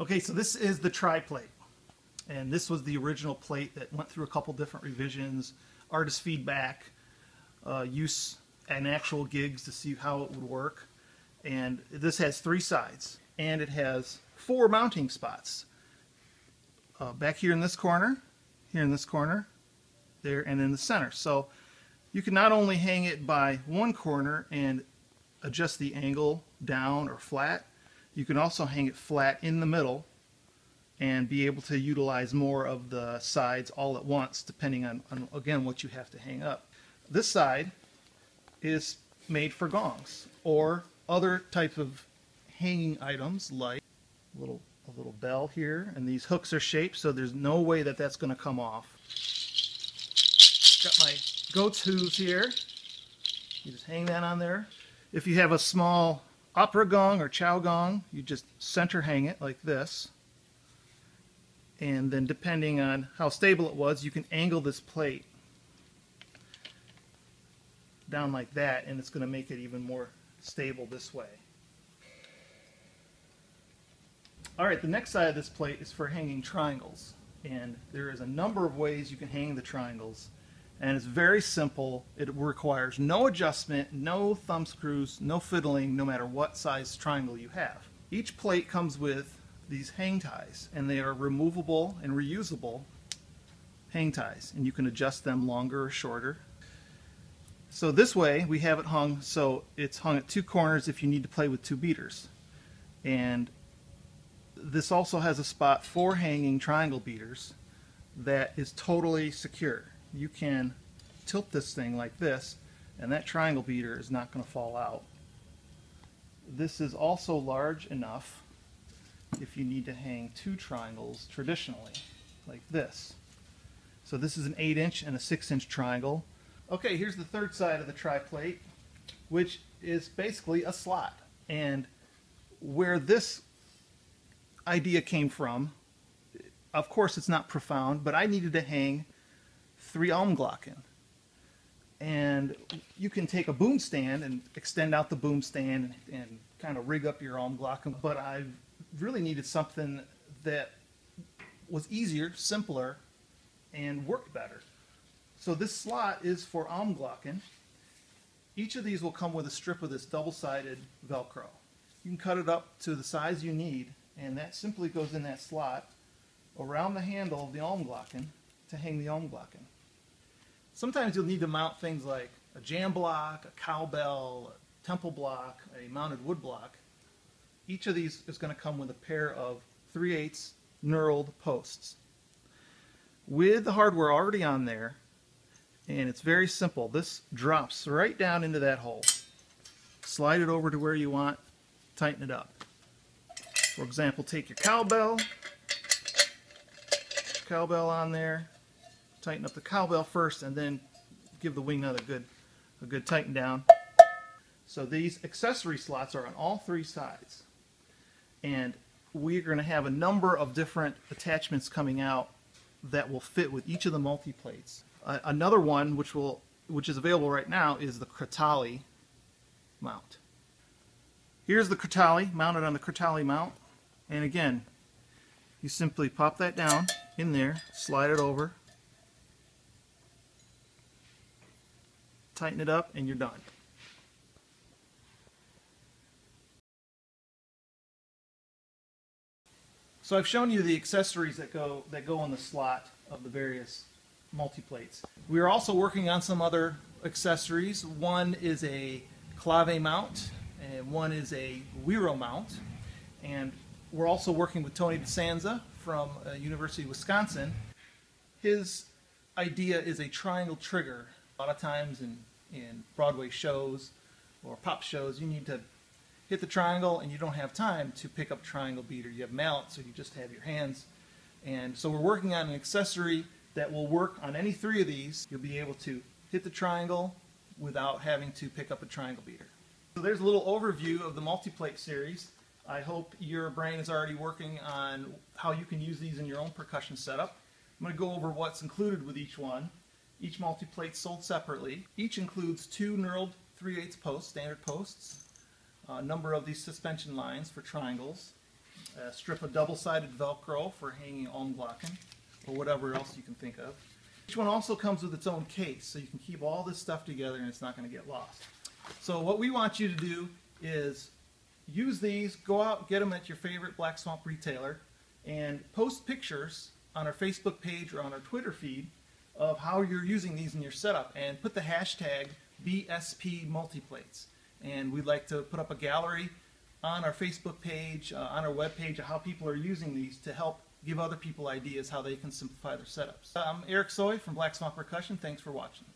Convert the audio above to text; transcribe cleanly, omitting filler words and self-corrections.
Okay, so this is the TriPlate, and this was the original plate that went through a couple different revisions, artist feedback, use and actual gigs to see how it would work. And this has 3 sides, and it has 4 mounting spots. Back here in this corner, here in this corner, there, and in the center. So you can not only hang it by one corner and adjust the angle down or flat, you can also hang it flat in the middle and be able to utilize more of the sides all at once, depending on again, what you have to hang up. This side is made for gongs or other types of hanging items, like a little bell here, and these hooks are shaped so there's no way that that's going to come off. Got my go-tos here. You just hang that on there. If you have a small opera gong or chow gong, you just center hang it like this, and then depending on how stable it was, you can angle this plate down like that, and it's going to make it even more stable this way. Alright, the next side of this plate is for hanging triangles, and there is a number of ways you can hang the triangles, and it's very simple. It requires no adjustment, no thumb screws, no fiddling, no matter what size triangle you have. Each plate comes with these hang ties, and they are removable and reusable hang ties, and you can adjust them longer or shorter. So this way we have it hung so it's hung at 2 corners if you need to play with 2 beaters. And this also has a spot for hanging triangle beaters that is totally secure. You can tilt this thing like this, and that triangle beater is not going to fall out. This is also large enough if you need to hang 2 triangles traditionally, like this. So this is an 8-inch and a 6-inch triangle. Okay, here's the third side of the TriPlate, which is basically a slot. And where this idea came from, of course it's not profound, but I needed to hang 3 Glocken. And you can take a boom stand and extend out the boom stand and kind of rig up your Glocken, but I really needed something that was easier, simpler, and worked better. So this slot is for Glocken. Each of these will come with a strip of this double-sided Velcro. You can cut it up to the size you need, and that simply goes in that slot around the handle of the Glocken to hang the Glocken. Sometimes you'll need to mount things like a Jamb Block, a cowbell, a temple block, a mounted wood block. Each of these is going to come with a pair of 3/8 knurled posts. With the hardware already on there, and it's very simple, this drops right down into that hole. Slide it over to where you want, tighten it up. For example, take your cowbell on there, tighten up the cowbell first, and then give the wing nut a good tighten down. So these accessory slots are on all 3 sides, and we're going to have a number of different attachments coming out that will fit with each of the multi-plates. Another one which is available right now is the Crotale mount. Here's the Crotale mounted on the Crotale mount, and again, you simply pop that down in there, slide it over, tighten it up, and you're done. So I've shown you the accessories that go on the slot of the various multi-plates. We are also working on some other accessories. One is a clave mount, and one is a Wiro mount. And we're also working with Tony DeSanza from University of Wisconsin. His idea is a triangle trigger. A lot of times in Broadway shows or pop shows, you need to hit the triangle and you don't have time to pick up a triangle beater. You have mallets, so you just have your hands. And so we're working on an accessory that will work on any 3 of these. You'll be able to hit the triangle without having to pick up a triangle beater. So there's a little overview of the MultiPlate series. I hope your brain is already working on how you can use these in your own percussion setup. I'm going to go over what's included with each one. Each MultiPlate sold separately. Each includes 2 knurled 3/8 posts, standard posts, a number of these suspension lines for triangles, a strip of double-sided Velcro for hanging Ohm Glocken, or whatever else you can think of. Each one also comes with its own case, so you can keep all this stuff together and it's not going to get lost. So what we want you to do is use these, go out, get them at your favorite Black Swamp retailer, and post pictures on our Facebook page or on our Twitter feed of how you're using these in your setup, and put the hashtag BSP MultiPlates. And we'd like to put up a gallery on our Facebook page, on our web page, of how people are using these to help give other people ideas how they can simplify their setups. I'm Eric Soy from Black Swamp Percussion. Thanks for watching.